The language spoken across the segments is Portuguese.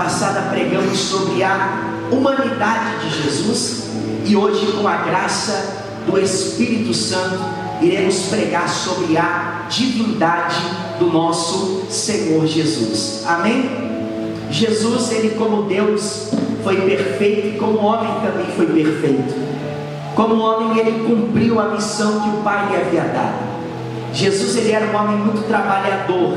passada pregamos sobre a humanidade de Jesus e hoje, com a graça do Espírito Santo, iremos pregar sobre a divindade do nosso Senhor Jesus. Amém? Jesus, ele como Deus foi perfeito e como homem também foi perfeito. Como homem, ele cumpriu a missão que o Pai lhe havia dado. Jesus, ele era um homem muito trabalhador,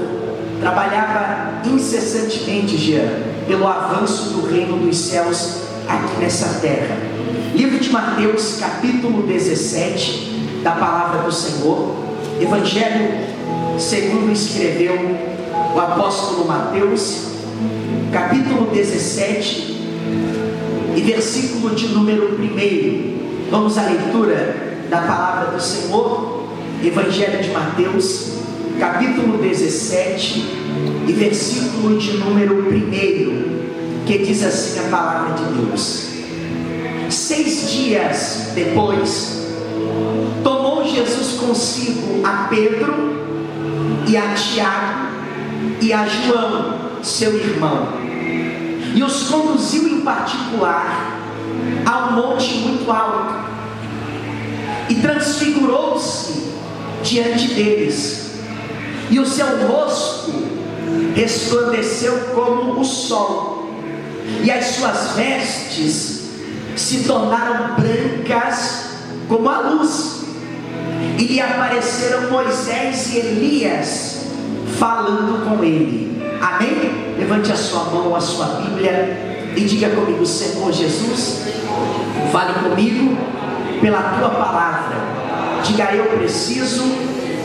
trabalhava incessantemente, Jean, pelo avanço do reino dos céus aqui nessa terra. Livro de Mateus, capítulo 17, da palavra do Senhor. Evangelho segundo escreveu o apóstolo Mateus, capítulo 17 e versículo de número 1. Vamos à leitura da palavra do Senhor. Evangelho de Mateus, capítulo 17 e versículo de número 1, que diz assim a palavra de Deus: 6 dias depois, tomou Jesus consigo a Pedro e a Tiago e a João, seu irmão, e os conduziu em particular a um monte muito alto, e transfigurou-se diante deles, e o seu rosto resplandeceu como o sol, e as suas vestes se tornaram brancas como a luz, e lhe apareceram Moisés e Elias falando com ele. Amém? Levante a sua mão, a sua Bíblia e diga comigo: Senhor Jesus, fale comigo pela tua palavra. Diga: eu preciso,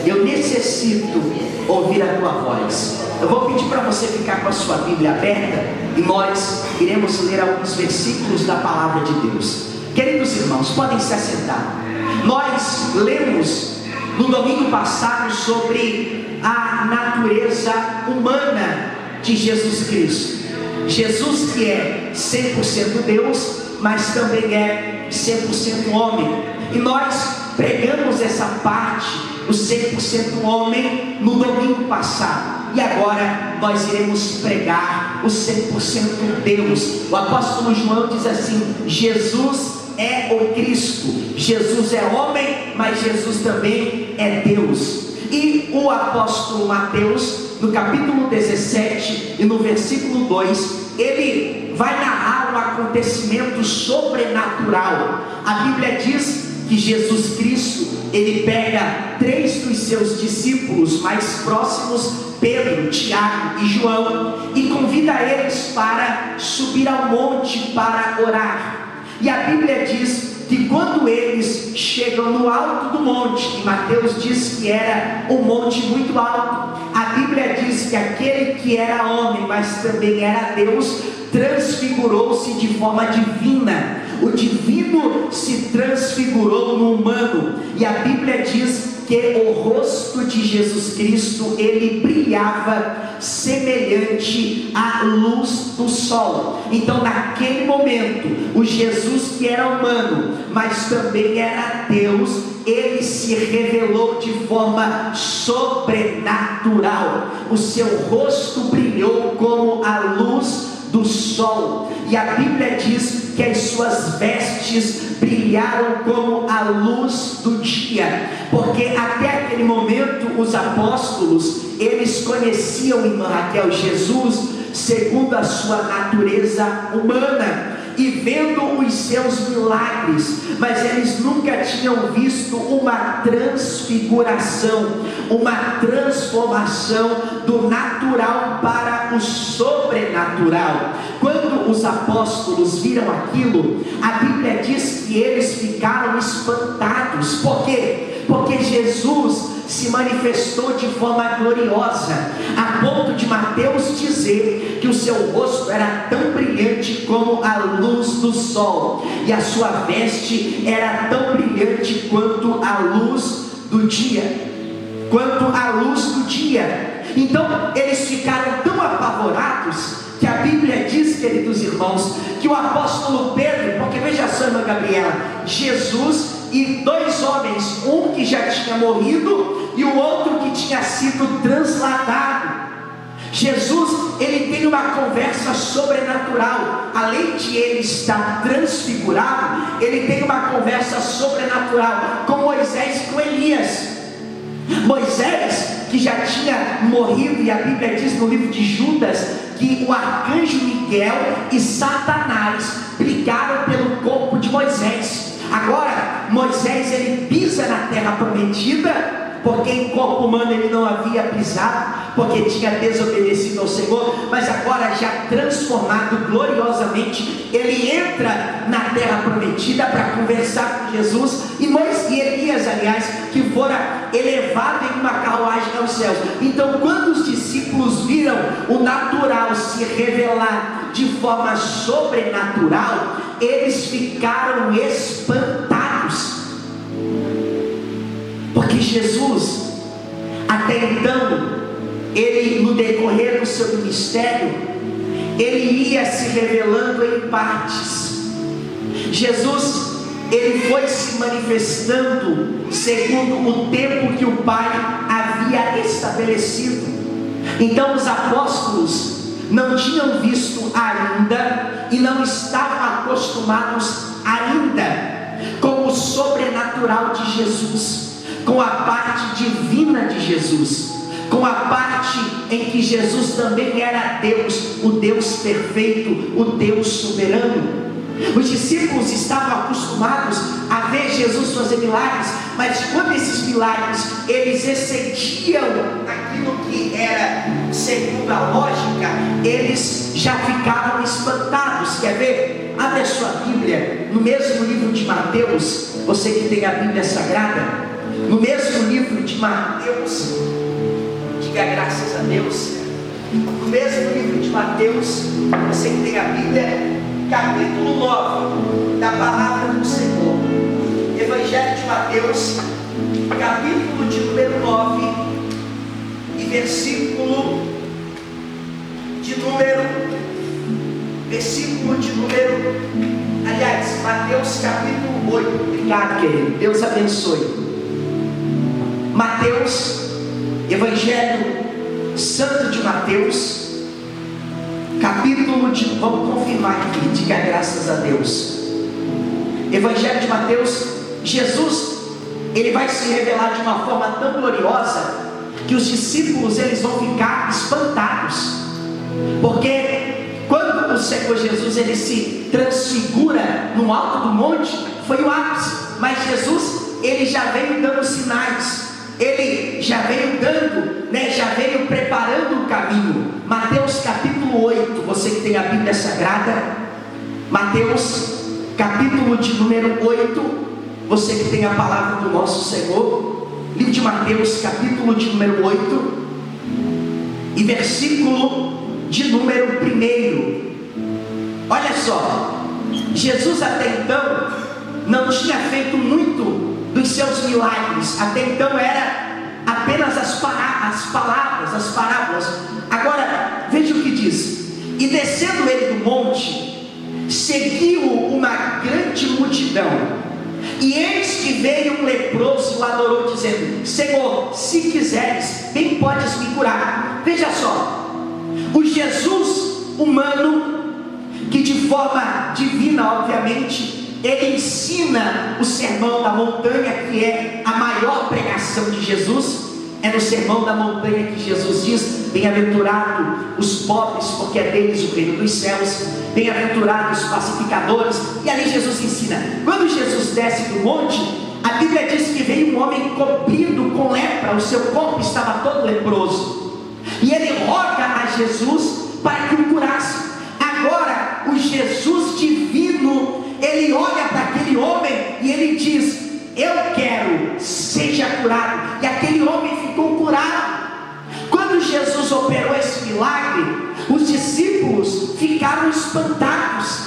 eu necessito ouvir a tua voz. Eu vou pedir para você ficar com a sua Bíblia aberta e nós iremos ler alguns versículos da palavra de Deus. Queridos irmãos, podem se assentar. Nós lemos no domingo passado sobre a natureza humana de Jesus Cristo. Jesus, que é 100% Deus, mas também é 100% homem. E nós pregamos essa parte, o 100% homem, no domingo passado. E agora nós iremos pregar o 100% Deus. O apóstolo João diz assim: Jesus é o Cristo. Jesus é homem, mas Jesus também é Deus. E o apóstolo Mateus, no capítulo 17 e no versículo 2, ele vai narrar um acontecimento sobrenatural. A Bíblia diz que Jesus Cristo, ele pega 3 dos seus discípulos mais próximos, Pedro, Tiago e João, e convida eles para subir ao monte para orar. E a Bíblia diz que quando eles chegam no alto do monte, e Mateus diz que era um monte muito alto, a Bíblia diz que aquele que era homem, mas também era Deus, transfigurou-se de forma divina. O divino se transfigurou no humano, e a Bíblia diz que o rosto de Jesus Cristo, ele brilhava semelhante à luz do sol. Então naquele momento, o Jesus que era humano, mas também era Deus, ele se revelou de forma sobrenatural. O seu rosto brilhou como a luz do sol, e a Bíblia diz que as suas vestes brilharam como a luz do dia, porque até aquele momento os apóstolos, eles conheciam, irmã Raquel, Jesus segundo a sua natureza humana, e vendo os seus milagres, mas eles nunca tinham visto uma transfiguração, uma transformação do natural para o sobrenatural. Quando os apóstolos viram aquilo, a Bíblia diz que eles ficaram espantados. Por quê? Porque Jesus se manifestou de forma gloriosa, a ponto de Mateus dizer que o seu rosto era tão brilhante como a luz do sol, e a sua veste era tão brilhante quanto a luz do dia. Então eles ficaram tão apavorados que a Bíblia diz, queridos irmãos, que o apóstolo Pedro, porque veja só, irmã Gabriela, Jesus e 2 homens, um que já tinha morrido e o outro que tinha sido transladado. Jesus, ele tem uma conversa sobrenatural. Além de ele estar transfigurado, ele tem uma conversa sobrenatural com Moisés e com Elias. Moisés, que já tinha morrido, e a Bíblia diz no livro de Judas que o arcanjo Miguel e Satanás brigaram pelo corpo de Moisés. Agora Moisés, ele pisa na terra prometida, porque em corpo humano ele não havia pisado, porque tinha desobedecido ao Senhor. Mas agora, já transformado gloriosamente, ele entra na terra prometida para conversar com Jesus. E Moisés e Elias, aliás, que fora elevado em uma carruagem aos céus. Então, quando os discípulos viram o natural se revelar de forma sobrenatural, eles ficaram espantados, porque Jesus, até então, ele, no decorrer do seu ministério, ele ia se revelando em partes. Jesus, ele foi se manifestando segundo o tempo que o Pai havia estabelecido. Então os apóstolos não tinham visto ainda e não estavam acostumados ainda com o sobrenatural de Jesus, com a parte divina de Jesus, com a parte em que Jesus também era Deus, o Deus perfeito, o Deus soberano. Os discípulos estavam acostumados a ver Jesus fazer milagres, mas quando esses milagres eles excediam aquilo que era segundo a lógica, eles já ficavam espantados. Quer ver? Abre a sua Bíblia no mesmo livro de Mateus, você que tem a Bíblia Sagrada, no mesmo livro de Mateus, diga graças a Deus. No mesmo livro de Mateus, você que tem a Bíblia, capítulo 9 da palavra do Senhor. Evangelho de Mateus, capítulo de número 9 e versículo de número, aliás, Mateus capítulo 8. Obrigado, querido, Deus abençoe. Mateus, Evangelho Santo de Mateus, capítulo de, vamos confirmar aqui, diga graças a Deus. Evangelho de Mateus, Jesus, ele vai se revelar de uma forma tão gloriosa, que os discípulos, eles vão ficar espantados, porque quando o Senhor Jesus, ele se transfigura no alto do monte, foi o ápice, mas Jesus, ele já veio dando sinais, ele já veio dando, já veio preparando o caminho. Mateus capítulo 8, você que tem a Bíblia Sagrada, Mateus capítulo de número 8, você que tem a palavra do nosso Senhor, livro de Mateus capítulo de número 8 e versículo de número 1. Olha só, Jesus até então não tinha feito muito dos seus milagres, até então era apenas as palavras, as parábolas. Agora veja o que diz: e descendo ele do monte, seguiu uma grande multidão, e eis que veio um leproso e o adorou, dizendo: Senhor, se quiseres, bem podes me curar. Veja só, o Jesus humano, que de forma divina, obviamente, ele ensina o sermão da montanha, que é a maior pregação de Jesus. É no sermão da montanha que Jesus diz: bem-aventurado os pobres, porque é deles o reino dos céus, bem-aventurados os pacificadores. E ali Jesus ensina. Quando Jesus desce do monte, a Bíblia diz que veio um homem cobrido com lepra, o seu corpo estava todo leproso, e ele roga a Jesus para que o curasse. Agora o Jesus divino, ele olha para aquele homem e ele diz: eu quero, seja curado. E aquele homem ficou curado. Quando Jesus operou esse milagre, os discípulos ficaram espantados,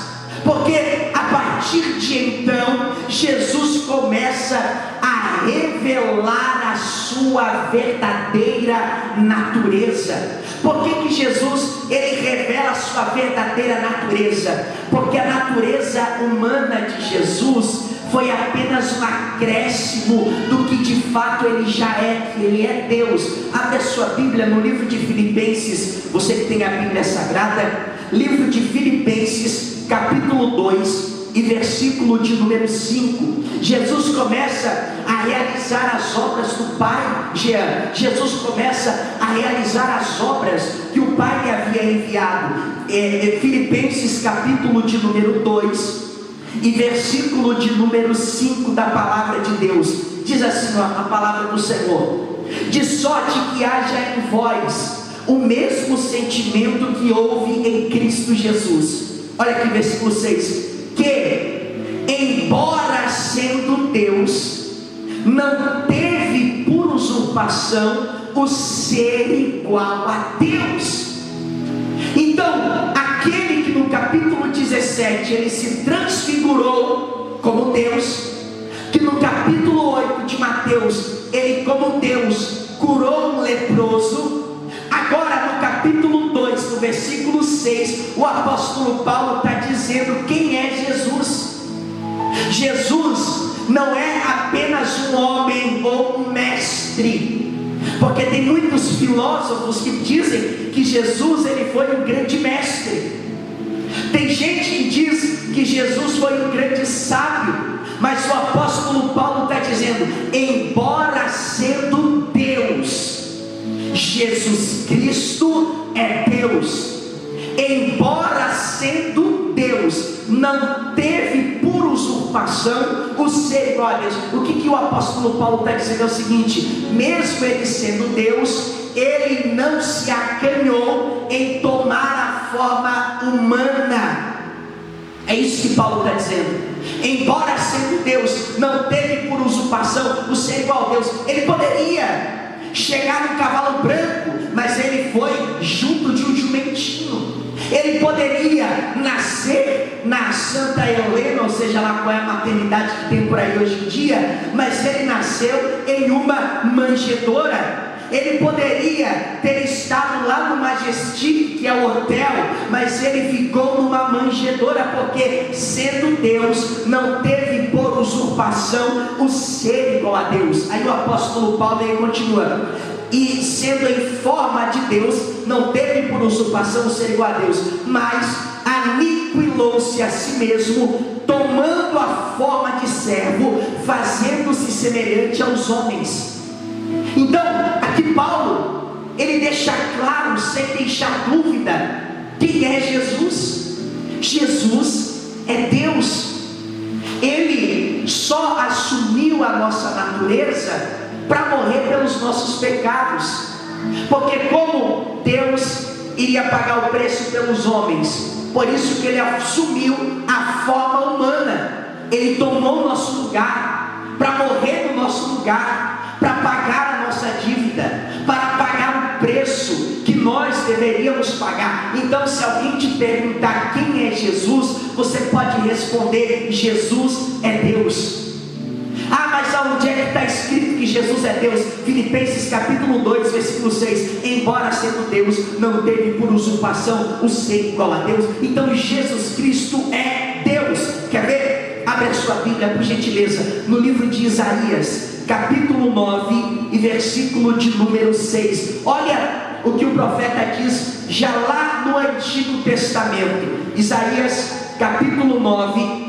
porque a partir de então Jesus começa a revelar a sua verdadeira natureza. Por que Jesus, ele revela a sua verdadeira natureza? Porque a natureza humana de Jesus foi apenas um acréscimo do que de fato Ele já é, que Ele é Deus. Abre a sua Bíblia no livro de Filipenses, você que tem a Bíblia Sagrada, livro de Filipenses, capítulo 2, e versículo de número 5. Jesus começa a realizar as obras do Pai. Jesus começa a realizar as obras que o Pai lhe havia enviado. Filipenses capítulo de número 2 e versículo de número 5 da palavra de Deus, diz assim a palavra do Senhor: de sorte que haja em vós o mesmo sentimento que houve em Cristo Jesus. Olha aqui versículo 6: que, embora sendo Deus, não teve por usurpação o ser igual a Deus. Então, aquele que no capítulo 17 ele se transfigurou como Deus, que no capítulo 8 de Mateus ele como Deus curou um leproso, agora no capítulo 2, no versículo 6, o apóstolo Paulo está dizendo quem é Jesus. Jesus não é apenas um homem ou um mestre, porque tem muitos filósofos que dizem que Jesus ele foi um grande mestre. Tem gente que diz que Jesus foi um grande sábio, mas o apóstolo Paulo está dizendo, embora sendo Deus, Jesus Cristo é Deus. Embora sendo Deus, não teve por usurpação o ser igual a Deus. O que o apóstolo Paulo está dizendo é o seguinte: mesmo ele sendo Deus, ele não se acanhou em tomar a forma humana. É isso que Paulo está dizendo. Embora sendo Deus, não teve por usurpação o ser igual a Deus. Ele poderia chegar num cavalo branco, mas ele foi junto de um jumentinho. Ele poderia nascer na Santa Helena, ou seja lá qual é a maternidade que tem por aí hoje em dia, mas ele nasceu em uma manjedoura. Ele poderia ter estado lá no Majestic, que é o hotel, mas ele ficou numa manjedoura, porque sendo Deus, não teve por usurpação o ser igual a Deus. Aí o apóstolo Paulo ele continua: e sendo em forma de Deus, não teve por usurpação o ser igual a Deus, mas aniquilou-se a si mesmo, tomando a forma de servo, fazendo-se semelhante aos homens. Então, aqui Paulo, ele deixa claro, sem deixar dúvida, quem é Jesus. Jesus é Deus. Ele só assumiu a nossa natureza para morrer pelos nossos pecados, porque como Deus iria pagar o preço pelos homens, por isso que ele assumiu a forma humana. Ele tomou o nosso lugar, para morrer no nosso lugar, para pagar a nossa dívida, para pagar o preço que nós deveríamos pagar. Então, se alguém te perguntar quem é Jesus, você pode responder: Jesus é Deus. Ah, mas aonde é que está escrito que Jesus é Deus? Filipenses capítulo 2, versículo 6: embora sendo Deus, não teve por usurpação o ser igual a Deus. Então Jesus Cristo é Deus. Quer ver? Abre a sua Bíblia, por gentileza, no livro de Isaías, capítulo 9 e versículo de número 6. Olha o que o profeta diz já lá no Antigo Testamento. Isaías capítulo 9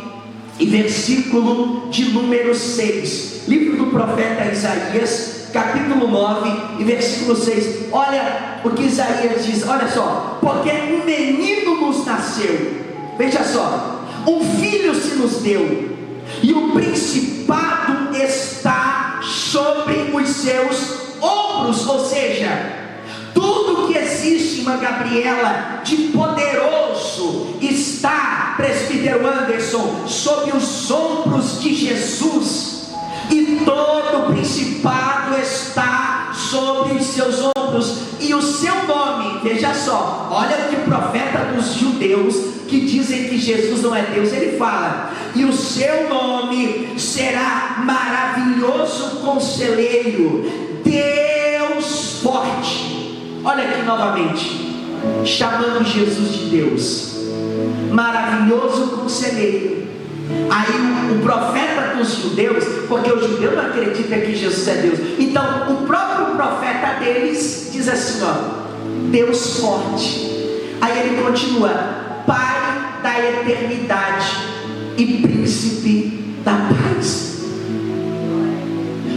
e versículo de número 6. Livro do profeta Isaías, capítulo 9 e versículo 6. Olha o que Isaías diz, olha só: porque um menino nos nasceu, veja só, um filho se nos deu, e o principado está sobre os seus ombros. Ou seja, tudo que existe, irmã Gabriela, de poderoso está, presbítero Anderson, sob os ombros de Jesus, e todo principado está sobre os seus ombros, e o seu nome, veja só, olha o que o profeta dos judeus, que dizem que Jesus não é Deus, ele fala: e o seu nome será Maravilhoso Conselheiro, Deus Forte. Olha aqui novamente, chamando Jesus de Deus: Maravilhoso Conselheiro, Aí o profeta dos judeus, porque o judeu não acredita que Jesus é Deus, então o próprio profeta deles diz assim, Deus forte. Aí ele continua, Pai da eternidade e príncipe da paz.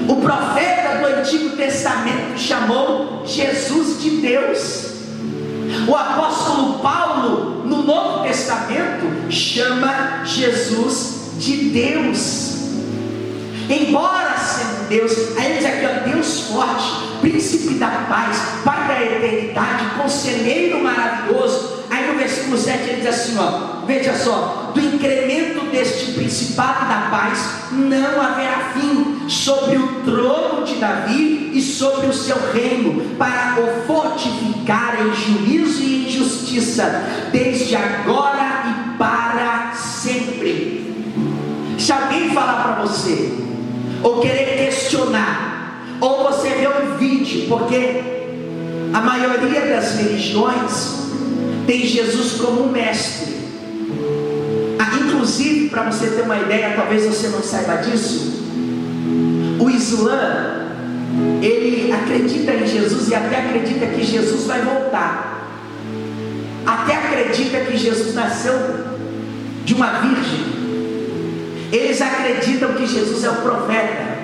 O profeta do Antigo Testamento chamou Jesus de Deus. O apóstolo Paulo, no Novo Testamento, chama Jesus de Deus. Embora sendo Deus, aí ele diz aqui, Deus forte, príncipe da paz, Pai da eternidade, conselheiro maravilhoso. Aí no versículo 7 ele diz assim, veja só, do incremento deste principado da paz não haverá fim sobre o trono de Davi e sobre o seu reino, para o fortificar em juízo e em justiça, desde agora e para sempre. Se alguém falar para você, ou querer questionar, ou você ver um vídeo, porque a maioria das religiões tem Jesus como um mestre. Inclusive, para você ter uma ideia, talvez você não saiba disso, o Islã, ele acredita em Jesus e até acredita que Jesus vai voltar, até acredita que Jesus nasceu de uma virgem. Eles acreditam que Jesus é o profeta,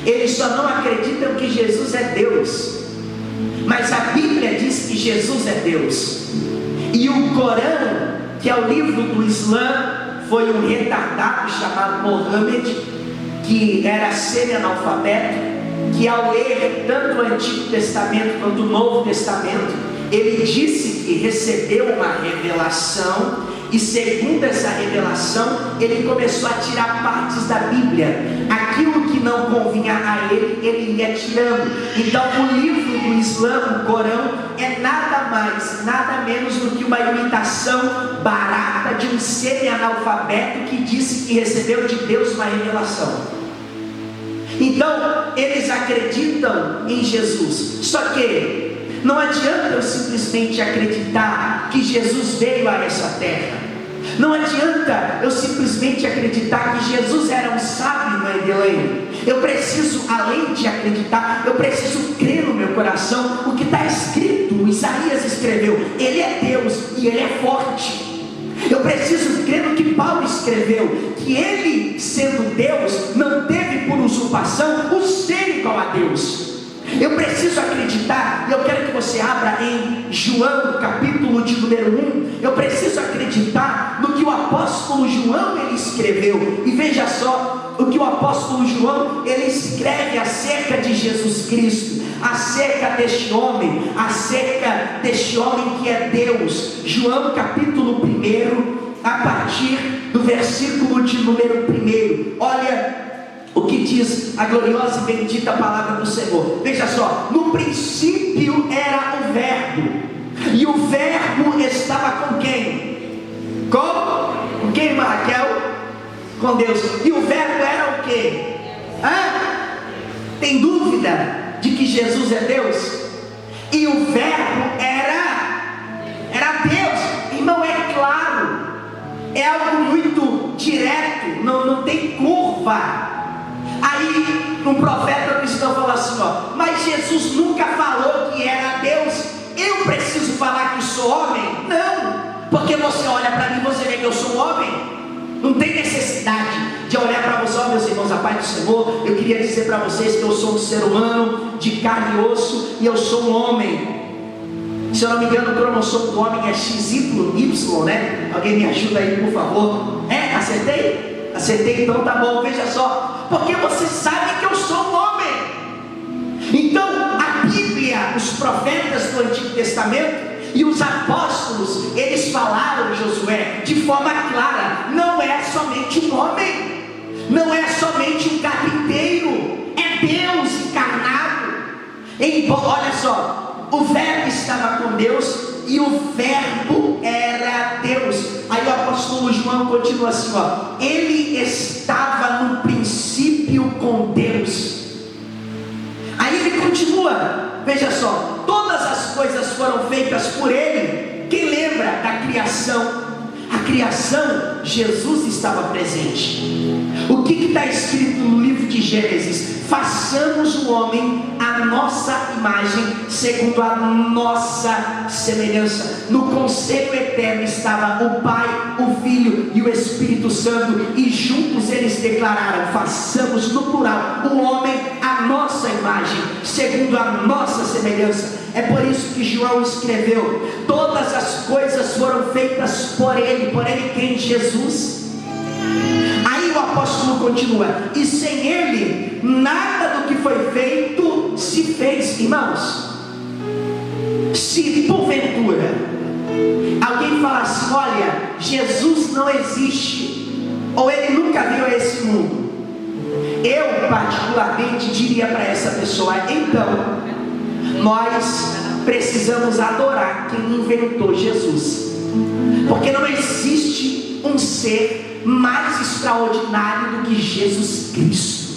eles só não acreditam que Jesus é Deus, mas a Bíblia diz que Jesus é Deus. E o Corão, que é o livro do Islã, foi um retardado chamado Mohammed, que era semi-analfabeto, que ao ler tanto o Antigo Testamento quanto o Novo Testamento, ele disse que recebeu uma revelação, e segundo essa revelação, ele começou a tirar partes da Bíblia. Aquilo que não convinha a ele, ele ia tirando. Então o livro do Islã, o Corão, é nada mais, nada menos do que uma imitação barata de um semi-analfabeto que disse que recebeu de Deus uma revelação. Então eles acreditam em Jesus, só que não adianta eu simplesmente acreditar que Jesus veio a essa terra. Não adianta eu simplesmente acreditar que Jesus era um sábio, mãe de Helena. Eu preciso, além de acreditar, eu preciso crer no meu coração o que está escrito. Isaías escreveu, Ele é Deus e Ele é forte. Eu preciso crer no que Paulo escreveu, que Ele, sendo Deus, não teve por usurpação o ser igual a Deus. Eu preciso acreditar, e eu quero que você abra em João, capítulo de número 1. Eu preciso acreditar no que o apóstolo João ele escreveu. E veja só o que o apóstolo João ele escreve acerca de Jesus Cristo, acerca deste homem que é Deus. João capítulo 1, a partir do versículo de número 1. Olha o que diz a gloriosa e bendita palavra do Senhor. Veja só, no princípio era o Verbo, e o Verbo estava com quem? Com quem, irmã Raquel? Com Deus. E o Verbo era o quê? Tem dúvida de que Jesus é Deus? E o Verbo era Deus. Irmão, é claro, é algo muito direto, não tem curva. Aí um profeta cristão falou assim, mas Jesus nunca falou que era Deus. Eu preciso falar que sou homem? Não, porque você olha para mim e você vê que eu sou um homem. Não tem necessidade de olhar para você, meus irmãos, a paz do Senhor. Eu queria dizer para vocês que eu sou um ser humano de carne e osso, e eu sou um homem. Se eu não me engano, o cromossomo do homem é XY, né? Alguém me ajuda aí, por favor. Acertei? Acertei, então tá bom. Veja só, porque você sabe que eu sou um homem. Então a Bíblia, os profetas do Antigo Testamento e os apóstolos, eles falaram, Josué, de forma clara: não é somente um homem, não é somente um carpinteiro, é Deus encarnado. Olha só, o Verbo estava com Deus e o Verbo era Deus. Aí o apóstolo João continua assim, ele estava no princípio com Deus. Aí ele continua, veja só, todas as coisas foram feitas por ele. Quem lembra da criação? A criação, Jesus estava presente. O que está escrito no livro de Gênesis? Façamos o homem à nossa imagem, segundo a nossa semelhança. No conselho eterno estava o Pai, o Filho e o Espírito Santo, e juntos eles declararam: façamos, no plural, o homem à nossa imagem, segundo a nossa semelhança. É por isso que João escreveu: todas as coisas foram feitas por ele quem? Jesus. Aí o apóstolo continua: e sem ele, nada do que foi feito se fez. Irmãos, se porventura alguém falar assim: olha, Jesus não existe, ou ele nunca veio a esse mundo, eu particularmente diria para essa pessoa: então, nós precisamos adorar quem inventou Jesus, porque não existe um ser mais extraordinário do que Jesus Cristo,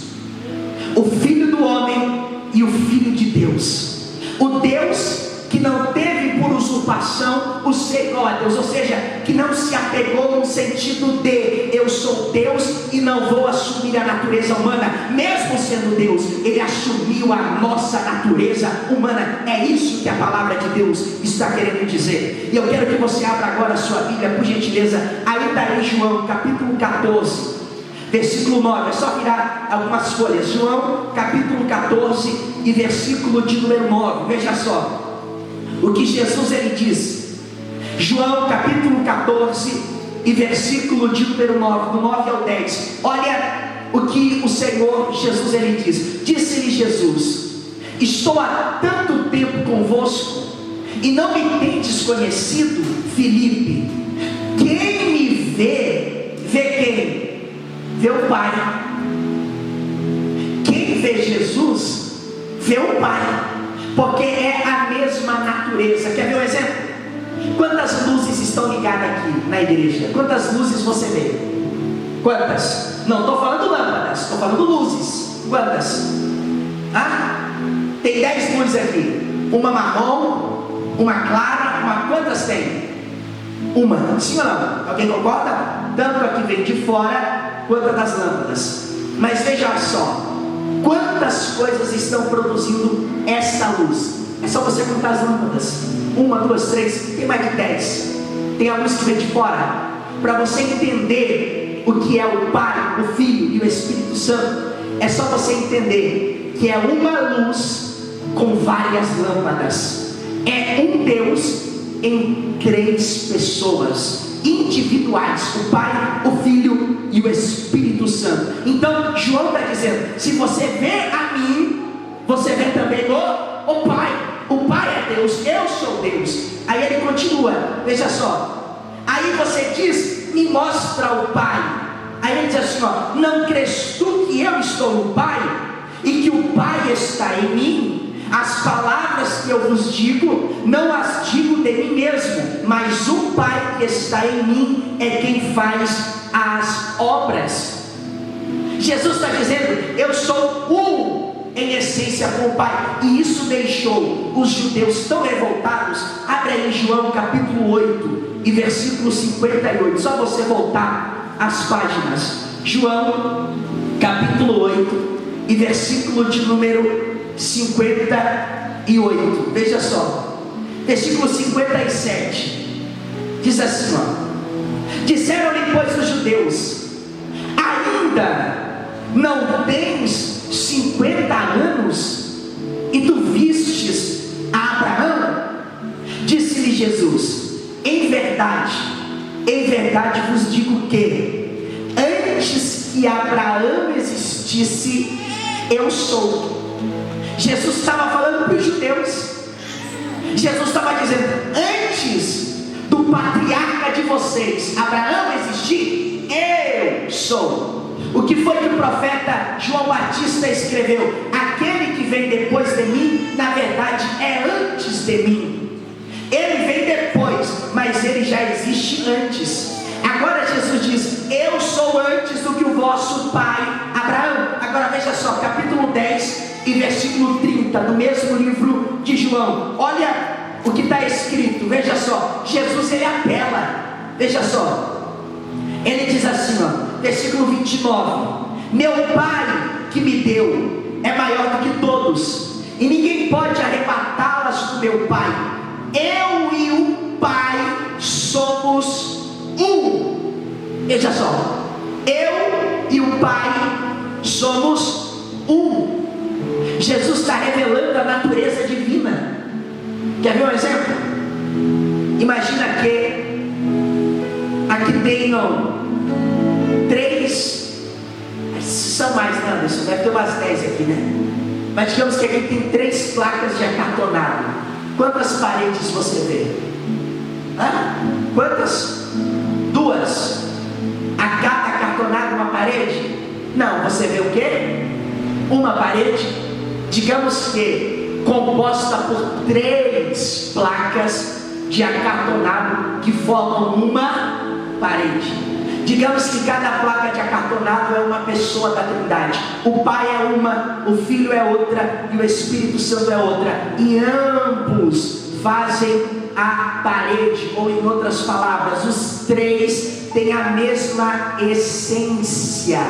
o Filho do homem e o Filho de Deus, o Deus que não teve por usurpação o ser igual a Deus, ou seja, que não se apegou no sentido de eu sou Deus e não vou assumir a natureza humana. Mesmo sendo Deus, ele assumiu a nossa natureza humana. É isso que a palavra de Deus está querendo dizer. E eu quero que você abra agora a sua Bíblia, por gentileza. Aí está em João capítulo 14, versículo 9, é só virar algumas folhas. João capítulo 14 e versículo de número 9, veja só o que Jesus ele diz. João capítulo 14 e versículo de número 9, do 9 ao 10. Olha o que o Senhor Jesus ele diz. Disse-lhe Jesus: estou há tanto tempo convosco e não me tendes conhecido, Filipe. Quem me vê, vê quem? Vê o Pai. Quem vê Jesus, vê o Pai, porque é a mesma natureza. Quer ver um exemplo? Quantas luzes estão ligadas aqui na igreja? Quantas luzes você vê? Quantas? Não estou falando lâmpadas, estou falando luzes. Quantas? Tem 10 luzes aqui. Uma marrom, uma clara, quantas tem? Uma, sim ou não? Alguém concorda? Tanto a que vem de fora quanto a das lâmpadas. Mas veja só, quantas coisas estão produzindo essa luz? É só você contar as lâmpadas. 1, 2, 3, tem mais de 10. Tem a luz que vem de fora. Para você entender o que é o Pai, o Filho e o Espírito Santo, é só você entender que é uma luz com várias lâmpadas. É um Deus em 3 pessoas individuais: o Pai, o Filho e o Espírito Santo. Então João está dizendo: se você vê a mim, você vê também o Pai. O Pai é Deus, eu sou Deus. Aí ele continua, veja só. Aí você diz: me mostra o Pai. Aí ele diz assim: não crês tu que eu estou no Pai e que o Pai está em mim? As palavras que eu vos digo, não as digo de mim mesmo, mas o Pai que está em mim é quem faz as obras. Jesus está dizendo: eu sou em essência com o Pai. E isso deixou os judeus tão revoltados. Abre aí João capítulo 8 e versículo 58. Só você voltar as páginas. João capítulo 8 e versículo de número 58. Veja só, versículo 57 diz assim: disseram-lhe pois os judeus: ainda não tens 50 anos e tu vistes a Abraão? Disse-lhe Jesus: em verdade vos digo que antes que Abraão existisse, eu sou. Jesus estava falando para os judeus. Jesus estava dizendo: antes do patriarca de vocês, Abraão, existir, eu sou. O que foi que o profeta João Batista escreveu? Aquele que vem depois de mim, na verdade é antes de mim. Ele vem depois, mas ele já existe antes. Agora Jesus diz: eu sou antes do que o vosso pai Abraão. Agora veja só, capítulo 10 e versículo 30 do mesmo livro de João. Olha o que está escrito, veja só. Jesus ele apela, veja só. Ele diz assim, ó, versículo 29: meu Pai que me deu é maior do que todos, e ninguém pode arrebatá-las do meu Pai. Eu e o Pai somos um. Veja só, eu e o Pai somos um. Jesus está revelando a natureza divina. Quer ver um exemplo? Imagina que aqui tenham 3, são mais, não, Anderson, deve ter umas 10 aqui, né? Mas digamos que aqui tem 3 placas de acartonado. Quantas paredes você vê? Quantas? 2. A cada acartonado uma parede? Não, você vê o quê? Uma parede, digamos que composta por 3 placas de acartonado que formam uma parede. Digamos que cada placa de acartonado é uma pessoa da Trindade. O Pai é uma, o Filho é outra e o Espírito Santo é outra. E ambos fazem a parede, ou em outras palavras, os 3 têm a mesma essência.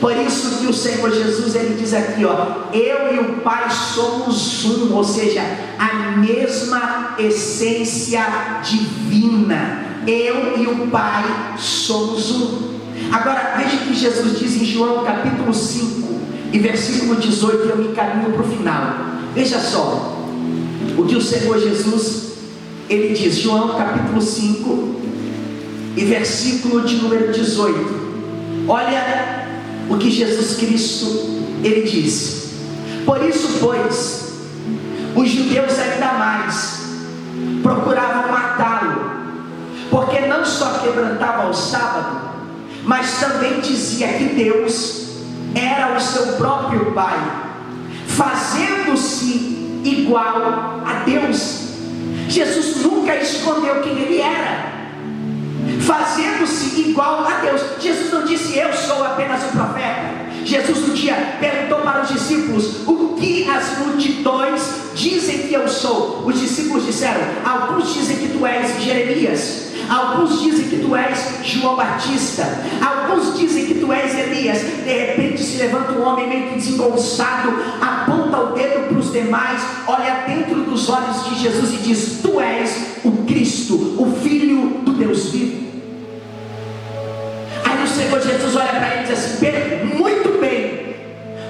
Por isso que o Senhor Jesus, ele diz aqui, ó, eu e o Pai somos um, ou seja, a mesma essência divina. Eu e o Pai somos um. Agora veja o que Jesus diz em João capítulo 5 e versículo 18, e eu me encaminho para o final. Veja só o que o Senhor Jesus, ele diz, João capítulo 5 e versículo de número 18. Olha o que Jesus Cristo, ele diz: por isso, pois, os judeus ainda mais procuravam matá-lo, porque não só quebrantava o sábado, mas também dizia que Deus era o seu próprio Pai, fazendo-se igual a Deus. Jesus nunca escondeu quem ele era, fazendo-se igual a Deus. Jesus não disse eu sou apenas um profeta. Jesus um dia perguntou para os discípulos: o que as multidões dizem que eu sou? Os discípulos disseram: alguns dizem que tu és Jeremias, alguns dizem que tu és João Batista, alguns dizem que tu és Elias. De repente se levanta um homem meio que desengonçado, aponta o dedo para os demais, olha dentro dos olhos de Jesus e diz: tu és o Cristo, o Filho do Deus vivo. Aí o Senhor Jesus olha para ele e diz assim: Pedro, muito bem,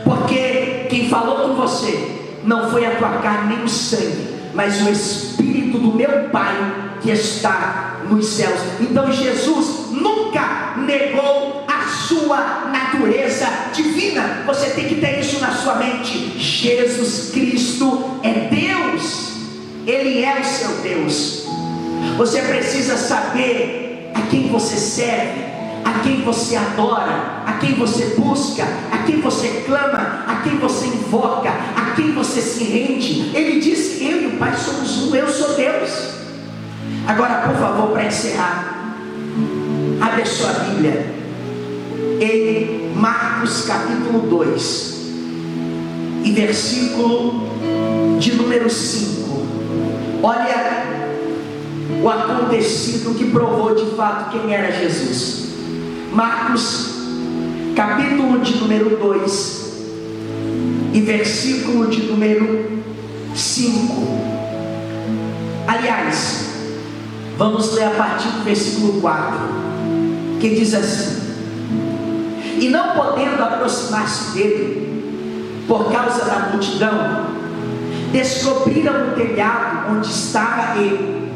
porque quem falou com você não foi a tua carne nem o sangue, mas o Espírito do meu Pai que está nos céus. Então Jesus nunca negou a sua natureza divina. Você tem que ter isso na sua mente. Jesus Cristo é Deus, Ele é o seu Deus. Você precisa saber a quem você serve, a quem você adora, a quem você busca, a quem você clama, a quem você invoca, a quem você se rende. Ele disse: eu e o Pai somos um, eu sou Deus. Agora, por favor, para encerrar, abre a sua Bíblia em Marcos capítulo 2 e versículo de número 5. Olha o acontecido que provou de fato quem era Jesus. Marcos capítulo de número 2 e versículo de número 5. Aliás, vamos ler a partir do versículo 4, que diz assim: e não podendo aproximar-se dele por causa da multidão, descobriram o telhado onde estava ele,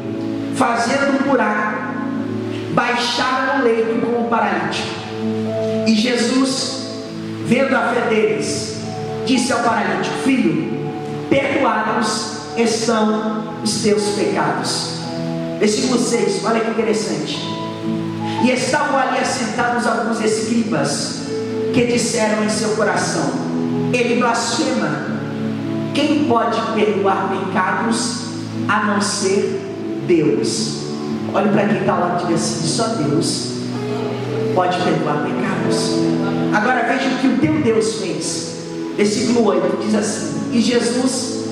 fazendo um buraco, baixaram o leito com o paralítico. E Jesus, vendo a fé deles, disse ao paralítico: filho, perdoados estão os teus pecados. Versículo 6, olha que interessante. E estavam ali assentados alguns escribas, que disseram em seu coração: ele blasfema. Quem pode perdoar pecados a não ser Deus? Olhe para quem está lá e diga assim: só Deus pode perdoar pecados. Agora veja o que o teu Deus fez. Versículo 8 diz assim: e Jesus,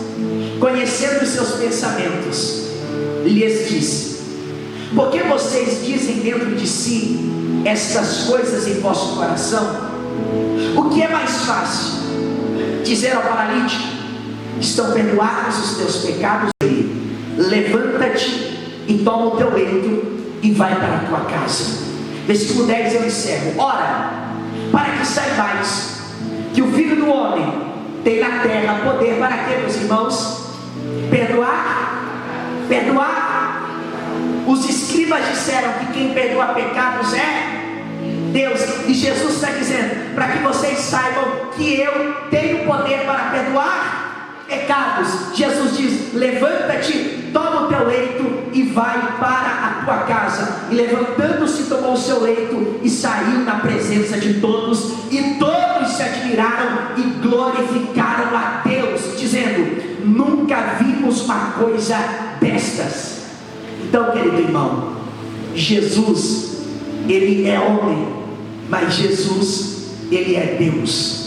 conhecendo os seus pensamentos, lhes disse: Porque vocês dizem dentro de si essas coisas em vosso coração? O que é mais fácil? Dizer ao paralítico: estão perdoados os teus pecados, levanta-te e toma o teu leito e vai para a tua casa. Versículo 10 eu encerro. Ora, para que saibais que o Filho do Homem tem na terra poder para quê, meus irmãos? Perdoar. Os escribas disseram que quem perdoa pecados é Deus, e Jesus está dizendo: para que vocês saibam que eu tenho poder para perdoar pecados. Jesus diz: levanta-te, toma o teu leito e vai para a tua casa. E levantando-se, tomou o seu leito e saiu na presença de todos, e todos se admiraram e glorificaram a Deus, dizendo: nunca vimos uma coisa destas. Então, querido irmão, Jesus, Ele é homem, mas Jesus, Ele é Deus.